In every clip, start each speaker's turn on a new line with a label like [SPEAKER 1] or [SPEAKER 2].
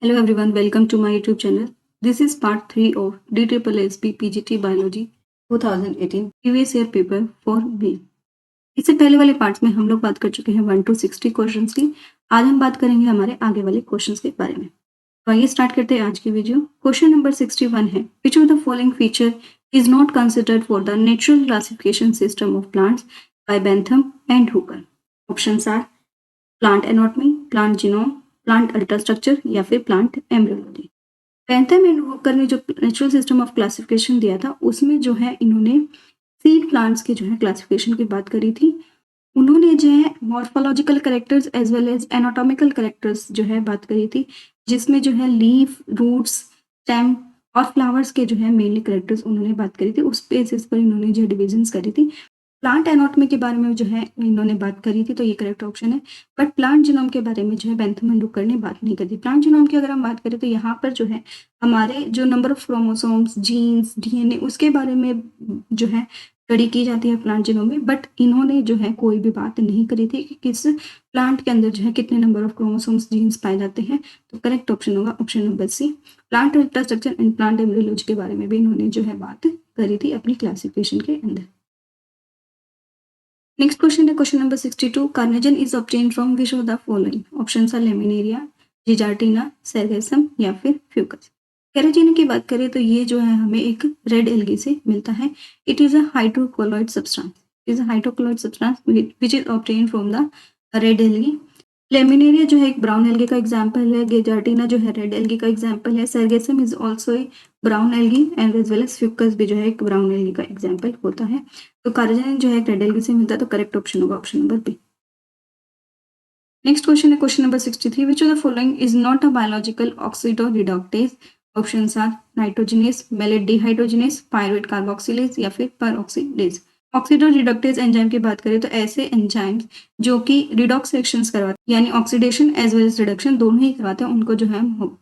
[SPEAKER 1] Hello everyone, welcome to my YouTube channel. This is part 3 of DSSB PGT Biology 2018 previous year paper for B. इससे पहले वाले parts में हम लोग बात कर चुके हैं 1 to 60 क्वेश्चंस की। आज हम बात करेंगे हमारे आगे वाले क्वेश्चंस के बारे में। तो आइए स्टार्ट करते हैं आज की वीडियो। क्वेश्चन नंबर 61 है, which of the following feature is not considered for the natural classification system of plants by Bentham and Hooker. Options are plant anatomy, plant genome, plant ultrastructure या फिर plant embryology. Bentham and Hooker ने जो natural system of classification दिया था उसमें जो है इन्होंने सीड प्लांट्स के जो है क्लासिफिकेशन की बात करी थी। उन्होंने जो है morphological characters as well as anatomical characters जो है बात करी थी, जिसमें जो है लीफ, रूट्स, स्टेम और फ्लावर्स के जो है मेनली कैरेक्टर्स उन्होंने बात करी थी। उस बेसिस पर इन्होंने जो डिविजन्स करी थी। प्लांट एनाटॉमी के बारे में जो है इन्होंने बात करी थी, तो ये करेक्ट ऑप्शन है। बट प्लांट जीनोम के बारे में जो है बेंथम एंड हुकर ने बात नहीं करी। प्लांट जीनोम की अगर हम बात करें तो यहाँ पर जो है हमारे जो number of chromosomes, genes, DNA उसके बारे में जो है स्टडी की जाती है प्लांट जीनोम में। बट इन्होंने जो है कोई भी बात नहीं करी थी कि किस प्लांट के अंदर जो है कितने नंबर ऑफ क्रोमोसोम्स, जीन्स पाए जाते हैं। तो करेक्ट ऑप्शन होगा option number C. Plant ultrastructure and plant embryology के बारे में भी इन्होंने जो है बात करी थी अपनी क्लासिफिकेशन के अंदर। नेक्स्ट क्वेश्चन है question number 62। Carrageenan is obtained from which of the following. Options are laminaria, gigartina, sargassum या फिर फ्यूकस। कैरोटीन की बात करें तो ये जो है हमें एक रेड एल्गी से मिलता है। It is a hydrocolloid substance, is a hydrocolloid substance which is obtained from the red algae. Laminaria जो है एक ब्राउन एल्गी का एग्जाम्पल है। गेजार्टिना जो है रेड एल्गी का एग्जाम्पल है। Sargassum is also a brown algae and as well as fucus भी जो है एक ब्राउन एल्गी का एग्जाम्पल होता है। तो कार्निजन जो है रेड एल्गी से मिलता है, तो करेक्ट ऑप्शन होगा option number B. Next question है question number 63। Which of the following is not a biological oxidoreductase. Options are nitrogenase, malate dehydrogenase, pyruvate carboxylase या फिर परऑक्सीडेज। ऑक्सीडोरिडक्टेज एंजाइम की बात करें तो ऐसे एंजाइम्स जो कि रिडॉक्स रिएक्शंस करवाते हैं, यानी oxidation as well as reduction दोनों ही करवाते हैं, उनको जो है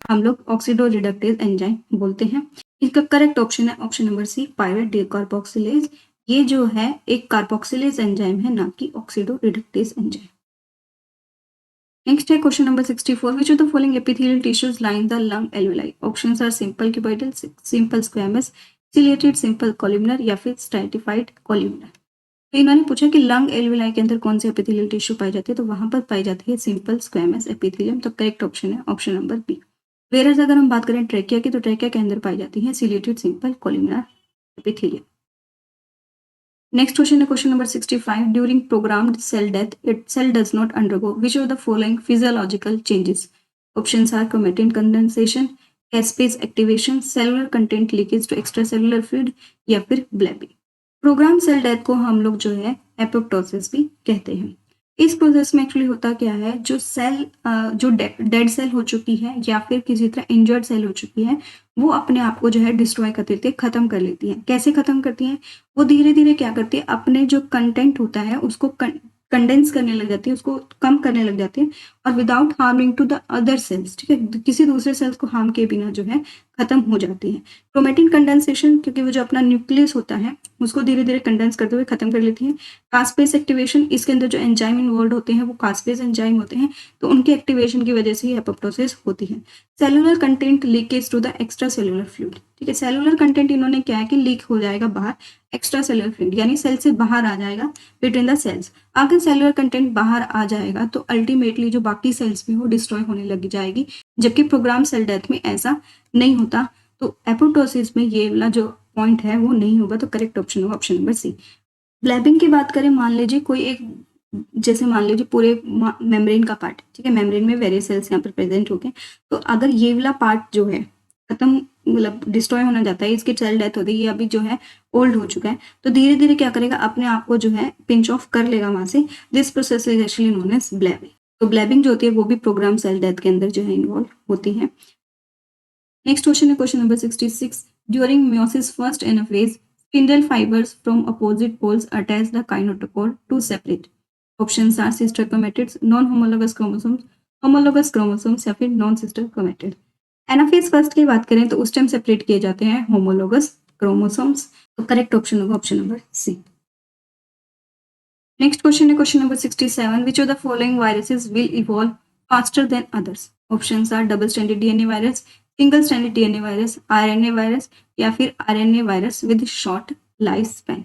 [SPEAKER 1] हम लोग ऑक्सीडोरिडक्टेज एंजाइम बोलते हैं। इसका करेक्ट ऑप्शन है option number C, pyruvate decarboxylase. ये जो है एक कार्बोक्सिलेज एंजाइम है, ना कि ऑक्सीडोरिडक्टेज एंजाइम। नेक्स्ट है question number 64। Which of the following epithelial tissues line the lung alveoli. Options are simple cuboidal, simple squamous, ciliated, simple columnar या फिर स्ट्रैटिफाइड कॉलमनर। तो इन्होंने पूछा कि लंग एल्वेलाई के अंदर कौन से एपिथेलियल टिश्यू पाए जाते हैं, तो वहां पर पाई जाती है सिंपल स्क्वैमस एपिथेलियम। तो करेक्ट ऑप्शन है ऑप्शन नंबर बी। वेरस अगर हम बात करें ट्रेकिया की, तो ट्रेकिया के अंदर पाई जाती है ciliated simple columnar epithelium. Next question is question number 65. During programmed cell death, its cell does not undergo which of the following physiological changes? Options are chromatin condensation, caspase activation, cellular content leakage to extracellular fluid या फिर ब्लैबिंग। Programme cell death को हम लोग जो है apoptosis भी कहते हैं। इस प्रोसेस में एक्चुअली होता क्या है, जो सेल जो डेड सेल हो चुकी है या फिर किसी तरह इंजर्ड सेल हो चुकी है, वो अपने आप को जो है डिस्ट्रॉय कर देती है, खत्म कर लेती है। कैसे खत्म करती है, वो धीरे धीरे क्या करती है, अपने जो कंटेंट होता है उसको कंडेंस करने लग जाती है, उसको कम करने लग जाती है, और without harming to the other cells, ठीक है, किसी दूसरे सेल्स को हार्म के बिना जो है खत्म हो जाती है। क्रोमेटिन कंडेंसेशन, क्योंकि वो जो अपना न्यूक्लियस होता है उसको धीरे धीरे कंडेंस करते हुए खत्म कर लेती है। कास्पेस एक्टिवेशन, इसके अंदर जो एंजाइम इन्वॉल्व होते हैं वो कास्पेस एंजाइम होते हैं, तो उनके एक्टिवेशन की वजह से ही एपोप्टोसिस होती है। Cellular content leakage to the extra cellular fluid, ठीक है, सेलुलर कंटेंट इन्होंने क्या है कि लीक हो जाएगा बाहर, एक्स्ट्रा सेलुलर फ्लूइड यानी सेल से बाहर आ जाएगा बिटवीन द सेल्स। अगर सेलुलर कंटेंट बाहर आ जाएगा तो अल्टीमेटली जो बाकी सेल्स भी वो डिस्ट्रॉय होने लग जाएगी, जबकि प्रोग्राम सेल डेथ में ऐसा नहीं होता। तो एपोप्टोसिस में ये वाला जो पॉइंट है वो नहीं होगा, तो करेक्ट ऑप्शन होगा ऑप्शन नंबर सी। ब्लैबिंग की बात करें, मान लीजिए कोई एक, जैसे मान लीजिए पूरे मेम्ब्रेन का पार्ट, ठीक है, मेम्ब्रेन में वेरियस सेल्स यहाँ पर प्रेजेंट हो गए, तो अगर ये वाला पार्ट जो है खत्म, मतलब डिस्ट्रॉय होना जाता है, इसकी सेल डेथ होती है, ये अभी जो है ओल्ड हो चुका है, तो धीरे धीरे क्या करेगा, अपने आप को जो है पिंच ऑफ कर लेगा वहां से। This process is actually known as blebbing. तो ब्लैबिंग जो होती है वो भी प्रोग्राम सेल डेथ के अंदर जो है इन्वॉल्व होती है। नेक्स्ट क्वेश्चन है question number 66। During meiosis first anaphase, spindle fibers from opposite poles attach the kinetochore to separate. Options are sister chromatids, non-homologous chromosomes, homologous chromosomes या फिर non-sister chromatids. एनाफेज फर्स्ट की बात करें तो उस टाइम सेपरेट किए जाते हैं होमोलोगस क्रोमोसोम्स। तो करेक्ट ऑप्शन होगा option number C. Next question है question number 67। Which of the following viruses will evolve faster than others. Options are double stranded DNA virus, single stranded DNA virus, RNA virus या फिर RNA virus with short lifespan.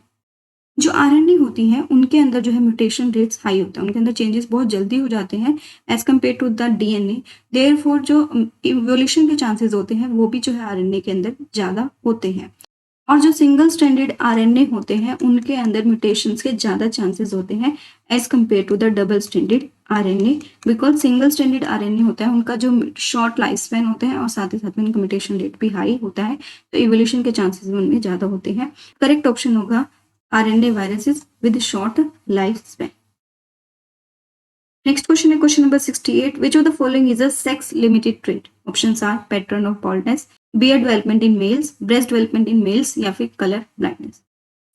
[SPEAKER 1] जो RNA होती हैं उनके अंदर जो है म्यूटेशन रेट्स हाई होता है, उनके अंदर चेंजेस बहुत जल्दी हो जाते हैं as compare to the DNA. Therefore जो इवोल्यूशन के चांसेस होते हैं वो भी जो है आरएनए के अंदर ज़्यादा होते हैं. और जो सिंगल स्टैंडर्ड आरएनए होते हैं उनके अंदर म्यूटेशंस के ज़्यादा चांसेस होते हैं as compare to the double standard RNA, because single standard RNA होता है उनका जो शॉर्ट लाइफ स्पैन होते हैं और साथ ही साथ में उनका म्यूटेशन रेट भी हाई होता है, तो इवोल्यूशन के चांसेस उनमें ज़्यादा होते हैं. करेक्ट ऑप्शन होगा RNA viruses with short lifespan. Next question is question number 68. Which of the following is a sex-limited trait? Options are pattern of baldness, beard development in males, breast development in males या फिर color blindness.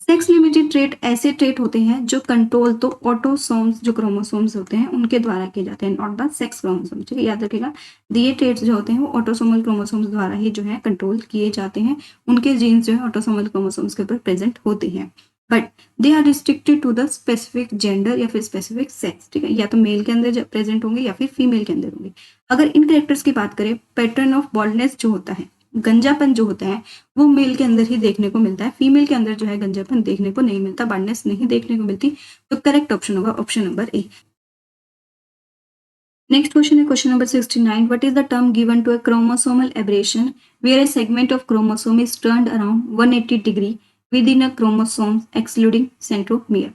[SPEAKER 1] Sex limited trait ऐसे trait होते हैं जो control तो autosomes जो chromosomes होते हैं उनके द्वारा किए जाते हैं, नॉट द सेक्स क्रोमोसोम्स. ठीक है, याद रखिएगा ये ट्रेट्स जो होते हैं वो ऑटोसोमल क्रोमोसोम्स द्वारा ही जो है कंट्रोल किए जाते हैं, उनके जीन्स जो है ऑटोसोमल क्रोमोसोम्स के ऊपर प्रेजेंट होते हैं, but they are restricted to the specific gender या फिर स्पेसिफिक सेक्स. ठीक है, या तो मेल के अंदर प्रेजेंट होंगे या फिर फीमेल के अंदर होंगे. अगर इन कैरेक्टर्स की बात करें, पैटर्न ऑफ बॉल्डनेस जो होता है, गंजापन जो होता है वो मेल के अंदर ही देखने को मिलता है, फीमेल के अंदर जो है गंजापन देखने को नहीं मिलता, बॉल्डनेस नहीं देखने को मिलती. तो करेक्ट ऑप्शन होगा option number A. Next question है question number 69. What is the term given to a chromosomal aberration where a segment of chromosome is turned around 180 degree within a chromosome excluding centromere.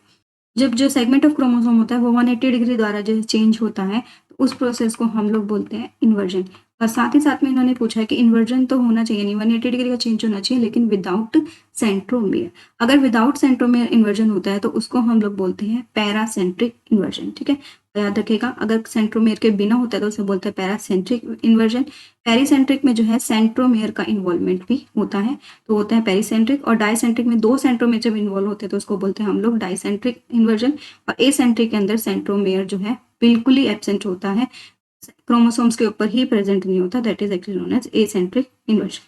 [SPEAKER 1] जब जो segment of chromosome होता है वो 180 degree द्वारा जो change होता है तो उस प्रोसेस को हम लोग बोलते हैं इन्वर्जन. और साथ ही साथ में इन्होंने पूछा है कि इन्वर्जन तो होना चाहिए नहीं, 180 डिग्री का चेंज होना चाहिए लेकिन विदाउट सेंट्रोमियर. अगर विदाउट सेंट्रोमियर इन्वर्जन होता है तो उसको हम लोग बोलते हैं पैरासेंट्रिक इन्वर्जन. ठीक है, याद रखिएगा, अगर सेंट्रोमियर के बिना होता है तो उसे बोलते हैं पैरासेंट्रिक इन्वर्जन. पेरीसेंट्रिक में जो है सेंट्रोमियर का इन्वॉल्वमेंट भी होता है तो होता है पेरीसेंट्रिक. और डाइसेंट्रिक में दो सेंट्रोमियर जब इन्वॉल्व होते हैं तो उसको बोलते हैं हम लोग डाइसेंट्रिक इन्वर्जन. और एसेंट्रिक के अंदर सेंट्रोमियर जो है बिल्कुल ही एब्सेंट होता है, क्रोमोसोम्स के ऊपर ही प्रेजेंट नहीं होता, that is actually known as acentric inversion.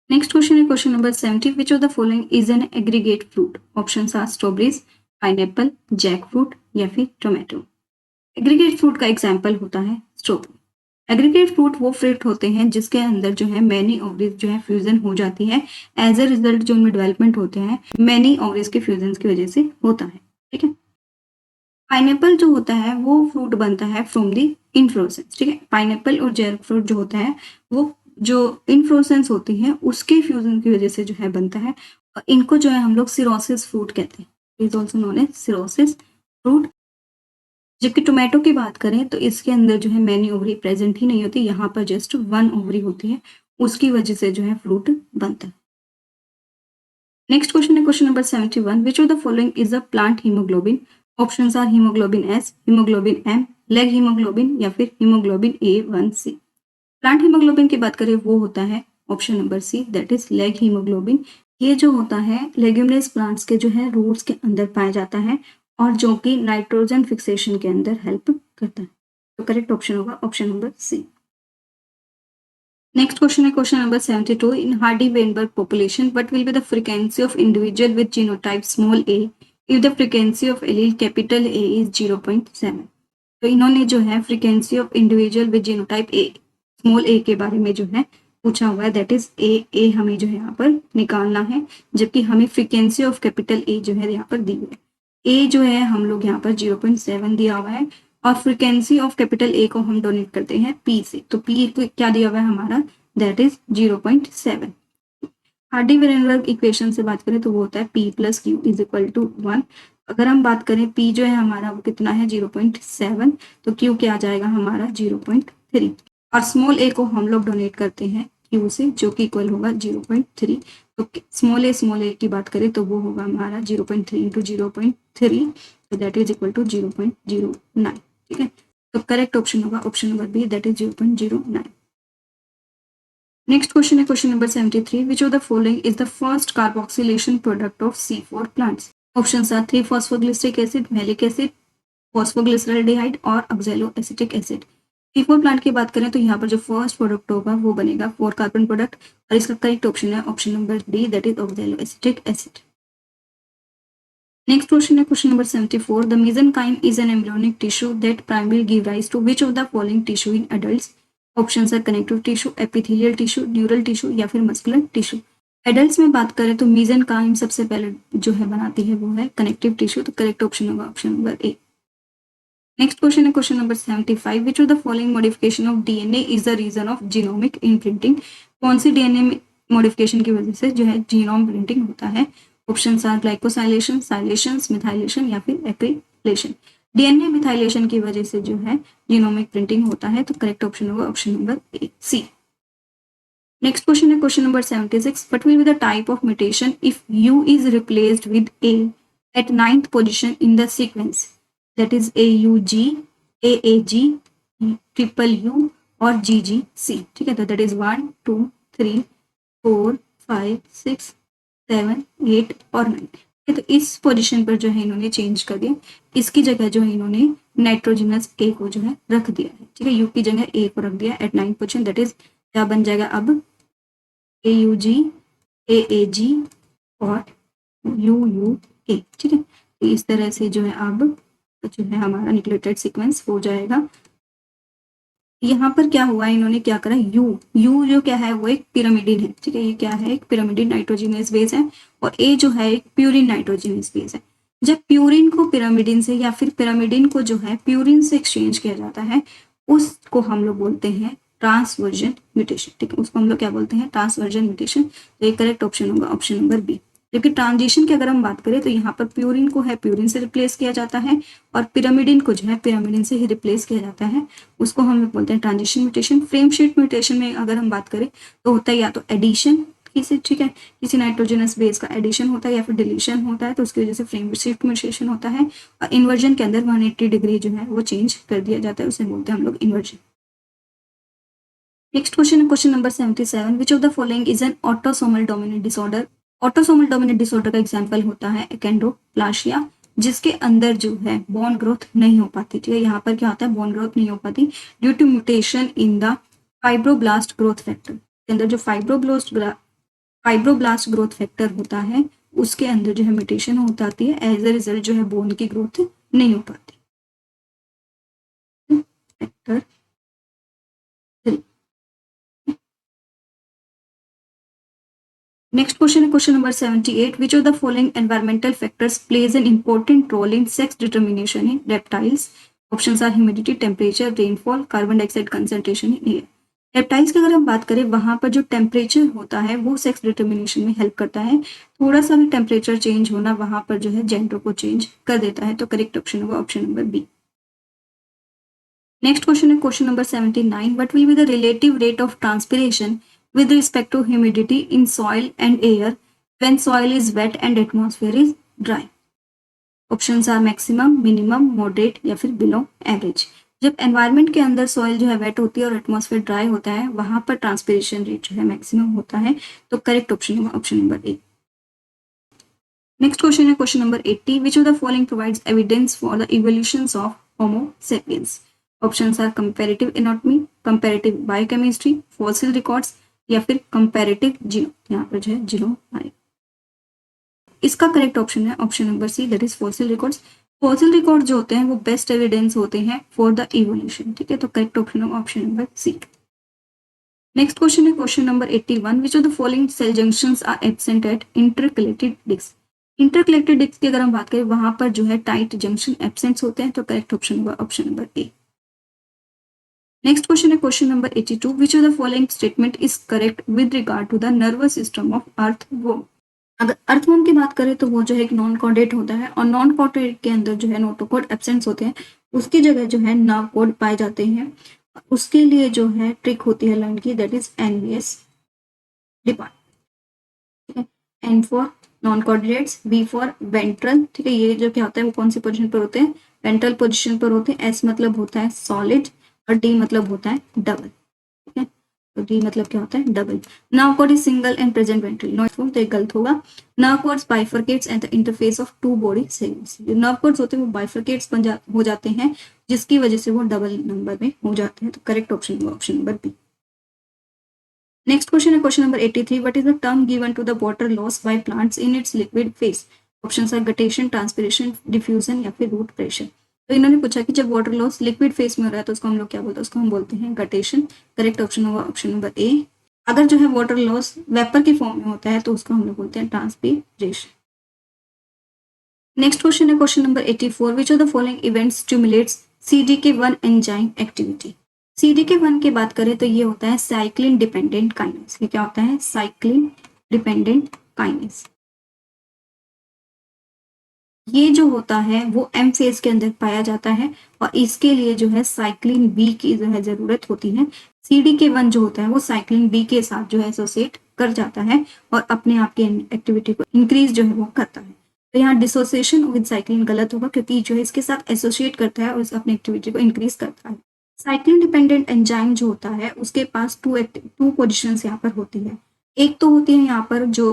[SPEAKER 1] Next question है question number 70. Which of the following is an aggregate fruit? Options are strawberries, pineapple, jackfruit या फिर टोमेटो. एग्रीगेट फ्रूट का एग्जाम्पल होता है स्ट्रॉबेरी. एग्रीगेट फ्रूट वो fruit होते हैं जिसके अंदर जो है मैनी ओवरीज जो है फ्यूजन हो जाती है, एज अ रिजल्ट जो उनमें डेवलपमेंट होते हैं मैनी ओवरीज के फ्यूजन की वजह से होता है. ठीक है, पाइनएप्पल जो होता है वो फ्रूट बनता है फ्रॉम दी इन्फ्लोरेसेंस. ठीक है, पाइनएप्पल और जैक फ्रूट जो होता है वो जो इन्फ्लोरेसेंस होती है उसके फ्यूजन की वजह से जो है बनता है. और इनको जो है हम लोग सिरोसिस फ्रूट कहते हैं, is also known as citrus fruit. जबकि टोमेटो की बात करें तो इसके अंदर जो है मैनी ओवरी प्रेजेंट ही नहीं होती, यहाँ पर जस्ट वन ओवरी होती है, उसकी वजह से जो है फ्रूट बनता है. नेक्स्ट क्वेश्चन है question number 71. Which of the following is a plant haemoglobin? Options are haemoglobin S, haemoglobin M, leghaemoglobin या फिर हीमोग्लोबिन A1C. प्लांट हीमोग्लोबिन की बात करें वो होता है option number C, that is leghaemoglobin. ये जो होता है लेग्यूमिनस प्लांट्स के जो है रूट्स के अंदर पाया जाता है और जो कि नाइट्रोजन फिक्सेशन के अंदर हेल्प करता है. तो करेक्ट ऑप्शन होगा option number C. Next question है question number 72. In Hardy Weinberg population what will be the frequency of individual with genotype small a if the frequency of allele capital A is 0.7. तो इन्होंने जो है frequency of individual with genotype A small a के बारे में जो है पूछा हुआ है, दैट इज ए हमें जो है यहाँ पर निकालना है, जबकि हमें फ्रीक्वेंसी ऑफ कैपिटल ए जो है यहाँ पर दी हुई है. ए जो है हम लोग यहाँ पर 0.7 दिया हुआ है और फ्रीक्वेंसी ऑफ कैपिटल ए को हम डोनेट करते हैं पी से, तो पी को क्या दिया हुआ है हमारा, that is 0.7. Hardy Weinberg equation से बात करें तो वो होता है P plus q is equal to 1. अगर हम बात करें P जो है हमारा वो कितना है 0.7, तो Q क्या आ जाएगा हमारा 0.3. और स्मॉल a को हम लोग डोनेट करते हैं Q से जो कि इक्वल होगा 0.3. तो स्मॉल a की बात करें तो वो होगा हमारा 0.3 इंटू 0.3, तो दैट इज इक्वल टू 0.09. ठीक है, तो करेक्ट ऑप्शन होगा option number B, that is 0.09. Next question is question number 73. Which of the following is the first carboxylation product of C4 plants? Options are 3-phosphoglyceric acid, malic acid, phosphoglyceraldehyde और oxaloacetic acid. C4 plant की बात करें तो यहाँ पर जो first product होगा वो बनेगा 4 कार्बन प्रोडक्ट और इसका करेक्ट ऑप्शन है option number D, that is oxaloacetic acid. Next question is question number 74. The mesenchyme is an embryonic tissue that primarily give rise to which of the following tissue in adults? Options are connective tissue, epithelial tissue, neural tissue या फिर muscular tissue. Adults में बात करें तो mesenchyme सबसे पहले जो है बनाती है वो है कनेक्टिव टिश्यू, तो करेक्ट ऑप्शन होगा option number A. Next question है question number 75. Which of the following modification of DNA is the reason of genomic imprinting? कौन सी डीएनए मॉडिफिकेशन की वजह से जो है जीनोम प्रिंटिंग होता है? ऑप्शन आर ग्लाइकोसाइलेशन, साइलेशन, मिथाइलेशन या फिर एक्रिलेशन. डीएनए मिथाइलेशन की वजह से जो है जीनोमिक प्रिंटिंग होता है, तो करेक्ट ऑप्शन होगा option number A C. Next question है question number 76. What will be the type of mutation if U is replaced with A at 9th position in the sequence? That is AUG, AAG, UU और GGC. ठीक है, तो that is 1 2 3 4 5 6 7 8 और 9. तो इस position पर जो है इन्होंने चेंज कर दिया, इसकी जगह जो है इन्होंने नाइट्रोजनस ए को जो है रख दिया है. ठीक है, यू की जगह ए को रख दिया eight 9th position. That is क्या बन जाएगा अब AUG, AAG और UUA. ठीक है, तो इस तरह से जो है अब जो है हमारा न्यूक्लियोटाइड सीक्वेंस हो जाएगा. यहाँ पर क्या हुआ, इन्होंने क्या करा, यू जो क्या है वो एक पिरामिडिन है. ठीक है, ये क्या है, एक पिरामिडिन नाइट्रोजिनस बेस है और ए जो है एक प्यूरिन नाइट्रोजिनस बेस है. जब प्यूरिन को पिरामिडिन से या फिर पिरामिडिन को जो है प्यूरिन से एक्सचेंज किया जाता है, उसको हम लोग बोलते हैं ट्रांसवर्जन म्यूटेशन. ठीक है, उसको हम लोग क्या बोलते हैं, ट्रांसवर्जन म्यूटेशन. तो ये करेक्ट ऑप्शन होगा ऑप्शन नंबर बी. जबकि ट्रांजिशन की अगर हम बात करें तो यहाँ पर प्यूरिन को है प्यूरिन से रिप्लेस किया जाता है और पिरामिडिन को जो है पिरामिडिन से ही रिप्लेस किया जाता है, उसको हम लोग बोलते हैं transition mutation. Frame sheet mutation में अगर हम बात करें तो होता है या तो एडिशन किसी, ठीक है, किसी नाइट्रोजनस बेस का एडिशन होता है या फिर डिलीशन होता है, तो उसकी वजह से फ्रेम शीट म्यूटेशन होता है. और इन्वर्जन के अंदर 180 डिग्री जो है वो चेंज कर दिया जाता है, उसे बोलते हैं हम लोग इन्वर्जन. नेक्स्ट क्वेश्चन है question number 77. Which of the following is N autosomal dominant disorder? Autosomal dominant disorder का एग्जांपल होता है एकेंड्रोप्लासिया, जिसके अंदर जो है बोन ग्रोथ नहीं हो पाती. ठीक है, यहाँ पर क्या होता है, बोन ग्रोथ नहीं हो पाती due to mutation in the fibroblast growth factor. के अंदर जो फाइब्रोब्लास्ट ग्रोथ फैक्टर होता है उसके अंदर जो है म्यूटेशन हो जाती है, एज अ रिजल्ट जो है बोन की ग्रोथ नहीं हो पाती. Factor 3. Next question is question number 78. Which of the following environmental factors plays an important role in sex determination in reptiles? Options are humidity, temperature, rainfall, carbon dioxide concentration in air. Reptiles की अगर हम बात करें वहां पर जो temperature होता है वो सेक्स डिटर्मिनेशन में हेल्प करता है. थोड़ा सा भी टेम्परेचर चेंज होना वहां पर जो है जेंडर को चेंज कर देता है, तो करेक्ट ऑप्शन होगा option number B. Next question है question number 79. What will be the relative rate of transpiration with respect to humidity in soil and air when soil is wet and atmosphere is dry? Options are maximum, minimum, moderate या फिर below average. जब environment के अंदर soil जो है wait होती है और एटमॉस्फेयर ड्राई होता है वहां पर ट्रांसपिरेशन रेट जो है मैक्सिमम होता है, तो करेक्ट ऑप्शन होगा option number A. Next question है question number 80. Which of the following provides evidence for the evolutions of homo sapiens? Options are comparative anatomy, comparative biochemistry, fossil records या फिर comparative genome. यहाँ पर जो है genome आएगा. इसका करेक्ट ऑप्शन है option number C, that is fossil records. Fossil record जो होते हैं वो बेस्ट एविडेंस होते हैं फॉर द इवोल्यूशन. ठीक है, तो करेक्ट ऑप्शन होगा option number C. Next question है question number 81. Which of the following cell junctions are absent at intercalated disc? Intercalated disc की अगर हम बात करें वहां पर जो है टाइट जंक्शन एब्सेंट होते हैं, तो करेक्ट ऑप्शन होगा option number A. Next question है question number 82. Which of the following statement is correct with regard to the nervous system of earthworm? अगर अर्थवर्म की बात करें तो वो जो है एक नॉन कॉर्डेट होता है और नॉन कॉर्डेट के अंदर जो है नोटोकॉर्ड एब्सेंट होते हैं, उसकी जगह जो है नर्व कॉर्ड पाए जाते हैं. उसके लिए जो है ट्रिक होती है लर्न की, दैट इज NVS डिपार्ट. ठीक है, N for non coordinates, V for ventral. ठीक है, ये जो क्या होता है वो कौन सी पोजीशन पर होते हैं, वेंट्रल पोजीशन पर होते हैं. S मतलब होता है सॉलिड और D मतलब होता है डबल. ठीक है, तो D मतलब क्या होता है double. Nerve cord is single and present ventrally. No, तो ये गलत होगा. Nerve cords bifurcates at the interface of two body segments. जो नर्व कॉर्ड्स होते हैं वो बाइफरकेट्स हो जाते हैं, जिसकी वजह से वो डबल नंबर में हो जाते हैं, तो करेक्ट ऑप्शन होगा option number B. Next question है question number 83. What is the term given to the water loss by plants in its liquid phase? Option are guttation, transpiration, diffusion या फिर root pressure. तो इन्होंने पूछा कि जब water loss liquid phase में हो रहा है तो उसको हम लोग क्या बोलते हैं, उसको हम बोलते हैं गटेशन। करेक्ट ऑप्शन होगा ऑप्शन नंबर ए। अगर जो है वाटर लॉस वेपर के फॉर्म में होता है तो उसको हम लोग बोलते हैं ट्रांसपीरेशन। नेक्स्ट क्वेश्चन है question number 84, which of the following events stimulates CDK1 enzyme activity. CDK1 की बात करें तो ये होता है साइक्लिन डिपेंडेंट काइनेस। ये क्या होता है, साइक्लिन डिपेंडेंट काइनेस। ये जो होता है वो एम फेज के अंदर पाया जाता है और इसके लिए जो है साइक्लिन बी की जो है जरूरत होती है। CDK1 जो होता है वो साइक्लिन बी के साथ जो है एसोसिएट कर जाता है और अपने आप की एक्टिविटी को इंक्रीज जो है वो करता है। तो यहाँ डिसोसिएशन विद साइक्लिन गलत होगा क्योंकि जो है इसके साथ एसोसिएट करता है और अपनी एक्टिविटी को इंक्रीज करता है। साइक्लिन डिपेंडेंट एंजाइम जो होता है उसके पास टू पोजिशन यहाँ पर होती है। एक तो होती है यहाँ पर जो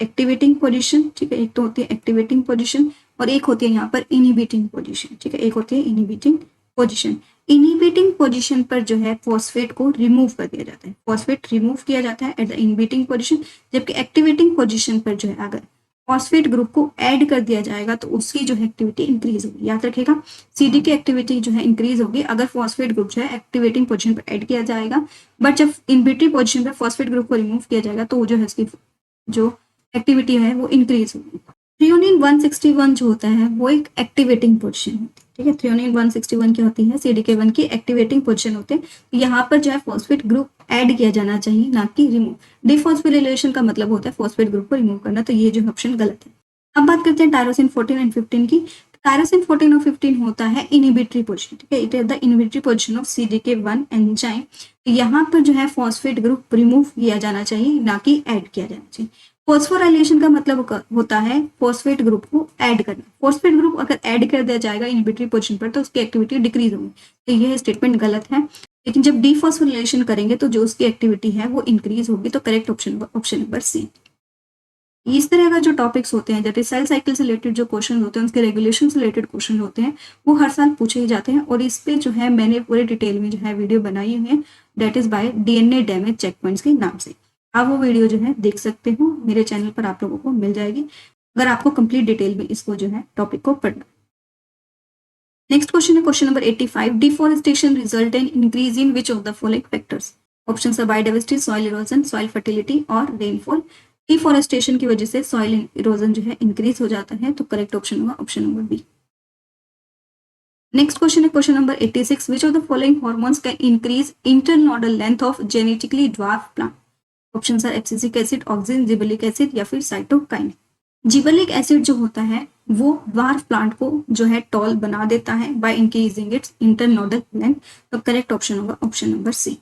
[SPEAKER 1] एक्टिवेटिंग पोजिशन, ठीक है, एक तो होती है एक्टिवेटिंग पोजिशन और एक होती है यहाँ पर इनहिबिटिंग पोजीशन, ठीक है, एक होती है इनहिबिटिंग पोजीशन। इनहिबिटिंग पोजीशन पर जो है फॉस्फेट को रिमूव कर दिया जाता है, फॉस्फेट रिमूव किया जाता है एट द इनहिबिटिंग पोजीशन। जबकि एक्टिवेटिंग पोजीशन पर जो है अगर फॉस्फेट ग्रुप को ऐड कर दिया जाएगा तो उसकी जो है एक्टिविटी इंक्रीज होगी। याद रखेगा, CD की एक्टिविटी जो है इंक्रीज होगी अगर फॉस्फेट ग्रुप जो है एक्टिवेटिंग पोजीशन पर ऐड किया जाएगा, बट जब इनहिबिटिंग पोजीशन पर फॉस्फेट ग्रुप को रिमूव किया जाएगा तो जो है इसकी जो एक्टिविटी है वो इंक्रीज होगी। थ्रियोनिन 161 जो होता है वो एक एक्टिवेटिंग पोजीशन होती है, ठीक है। थ्रियोनिन 161 क्या होती है, CDK1 की एक्टिवेटिंग पोजीशन होते हैं। यहाँ पर जो है फॉस्फेट ग्रुप ऐड किया जाना चाहिए, ना कि रिमूव। डिफॉस्फोरिलेशन का मतलब होता है फॉस्फेट ग्रुप को रिमूव करना, तो ये जो ऑप्शन गलत है। अब बात करते हैं टायरोसिन 14 एंड 15 की। टायरोसिन 14 और 15 होता है इनहिबिटरी पोजीशन, ठीक है, it is the inhibitory position of CDK1 enzyme. यहाँ पर जो है फॉस्फेट ग्रुप रिमूव किया जाना चाहिए, ना कि ऐड किया जाना चाहिए। फॉस्फोराइलेशन का मतलब होता है फॉस्फेट ग्रुप को ऐड करना। फॉस्फेट ग्रुप अगर ऐड कर दिया जाएगा इनहिबिटरी पोजीशन पर तो उसकी एक्टिविटी डिक्रीज होगी, तो यह स्टेटमेंट गलत है। लेकिन जब डिफॉस्फोरिलेशन करेंगे तो जो उसकी एक्टिविटी है वो इंक्रीज होगी, तो correct option option number C. इस तरह का जो टॉपिक्स होते हैं जैसे सेल साइकिल से रिलेटेड जो क्वेश्चन होते हैं उसके रेगुलेशन से रिलेटेड क्वेश्चन होते हैं वो हर साल पूछे ही जाते हैं और इस पे जो है मैंने पूरे डिटेल में जो है वीडियो बनाई हुई है, that is by DNA damage checkpoints के नाम से। आप वो वीडियो जो है देख सकते हो, मेरे चैनल पर आप लोगों को मिल जाएगी अगर आपको कंप्लीट डिटेल में इसको जो है टॉपिक को पढ़ना। नेक्स्ट क्वेश्चन है question number 85, deforestation result in increase in which of the following factors. Option है biodiversity, soil erosion, soil fertility और रेनफॉल। डिफॉरेस्टेशन की वजह से सॉइल इरोजन जो है इंक्रीज हो जाता है, तो करेक्ट ऑप्शन होगा option number B. Next question है question number 86, which of the following hormones can increase internodal length of genetically dwarf plant. Option are abscisic acid, auxin, gibberellic acid या फिर साइटोकाइन। जिबलिक एसिड जो होता है वो dwarf plant को जो है टॉल बना देता है by increasing its internodal length, तो करेक्ट ऑप्शन होगा option number C.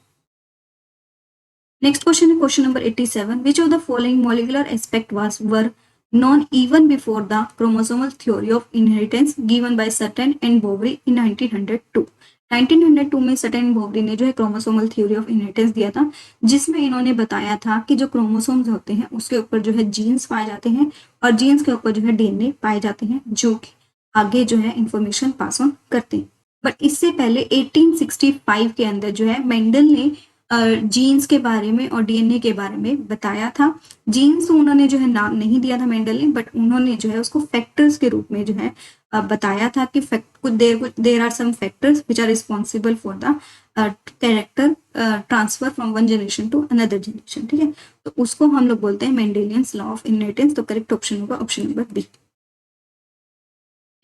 [SPEAKER 1] Next question है question number 87, which of the following molecular aspect was were known even before the chromosomal theory of inheritance given by Sutton and Boveri in 1902। 1902 में Sutton Boveri ने जो है chromosomal theory of inheritance दिया था, जिसमें इन्होंने बताया था कि जो क्रोमोसोम्स होते हैं उसके ऊपर जो है जीन्स पाए जाते हैं और जीन्स के ऊपर जो है DNA पाए जाते हैं जो कि आगे जो है इंफॉर्मेशन पास ऑन करते हैं। बट इससे पहले 1865 के अंदर जो है मेंडल ने जीन्स के बारे में और DNA के बारे में बताया था। जीन्स उन्होंने जो है नाम नहीं दिया था मेंडल ने, बट उन्होंने जो है उसको फैक्टर्स के रूप में जो है बताया था कि there are some factors which are responsible for the character transfer from one generation to another generation, ठीक है। तो उसको हम लोग बोलते हैं मेंडेलियंस लॉ ऑफ इनहेरिटेंस, तो करेक्ट ऑप्शन होगा option number B.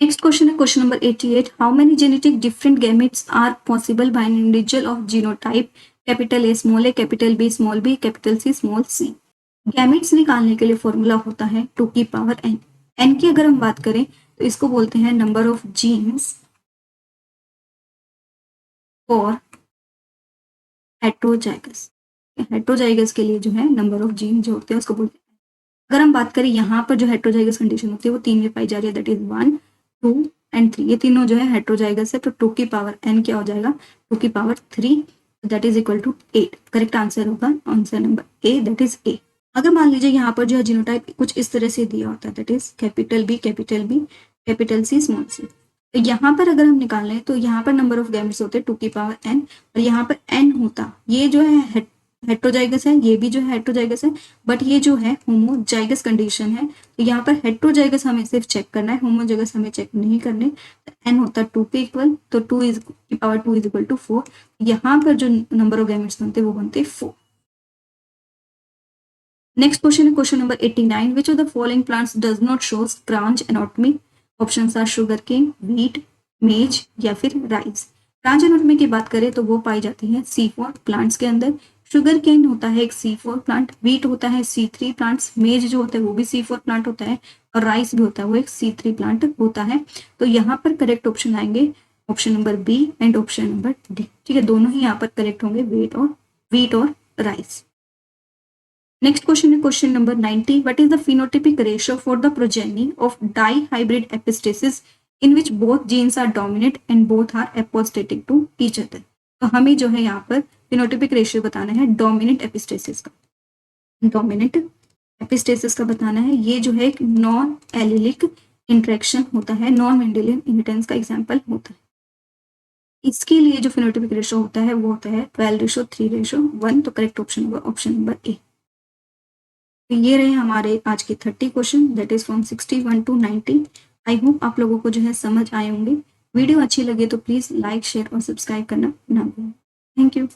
[SPEAKER 1] Next question है question number 88, how many genetic different gametes are possible by an individual of genotype capital A small a, capital B small b, capital C small c। Gametes निकालने के लिए formula होता है 2 की power n। n की अगर हम बात करें तो इसको बोलते हैं नंबर ऑफ जीन्स और हेट्रोजाइगस। हेट्रोजाइगस के लिए जो है नंबर ऑफ जीन जो होते हैं उसको बोलते हैं। अगर हम बात करें यहाँ पर जो हेट्रोजाइगस कंडीशन होती है वो 3 में पाई जा रही है, दैट इज 1 2 एंड 3। ये तीनों जो है हेट्रोजाइगस है, तो 2 की पावर n क्या हो जाएगा 2 की power 3, that is equal to 8। Correct answer होगा answer number A, that is A. अगर मान लीजिए यहाँ पर जो है जीनोटाइप कुछ इस तरह से दिया होता है, that is capital B capital C small c। तो यहाँ पर अगर हम निकाल लें तो यहाँ पर नंबर ऑफ गैमेट्स होते हैं 2 की पावर n और यहाँ पर n होता, ये जो है हेट्रोजाइगस है, ये भी जो है हेट्रोजाइगस है, बट ये जो है होमोजाइगस कंडीशन है। तो यहाँ पर हेट्रोजाइगस हमें सिर्फ चेक करना है, होमोजाइगस हमें चेक नहीं करने। तो एन होता है 2 के इक्वल, तो 2 is power 2 is equal to 4। यहाँ पर जो नंबर ऑफ गैमेट्स बनते वो बनते 4। नेक्स्ट क्वेश्चन है question number 89, which of the following plants does not show branch anatomy? Options are sugar cane, wheat, maize या फिर राइस। ब्रांच एनाटॉमी की बात करें तो वो पाई जाती है C4 प्लांट्स के अंदर। शुगर केन होता है एक C4 प्लांट, व्हीट होता है C3 प्लांट्स, मेज जो होता है वो भी C4 प्लांट होता है, और राइस भी होता है वो एक C3 प्लांट होता है। तो यहाँ पर करेक्ट ऑप्शन आएंगे option number B and option number D. ठीक है, दोनों ही यहाँ पर करेक्ट होंगे, व्हीट और rice. Next question is question number 90. What is the phenotypic ratio for the progeny of dihybrid epistasis in which both genes are dominant and both are apostatic to each other? तो हमें जो है यहाँ पर phenotypic ratio बताना है dominant epistasis का, dominant epistasis का बताना है। ये जो है एक नॉन एलिलिक इंट्रैक्शन होता है, नॉन मेंडेलियन इनहेरिटेंस का एग्जाम्पल होता है। इसके लिए जो phenotypic ratio होता है वो होता है 12:3:1। तो करेक्ट ऑप्शन होगा ऑप्शन नंबर ए। तो ये रहे हमारे आज के 30 question, that is from 61 to 90। I hope आप लोगों को जो है समझ आए होंगे। वीडियो अच्छी लगे तो प्लीज़ लाइक, शेयर और सब्सक्राइब करना ना भूलें। Thank you.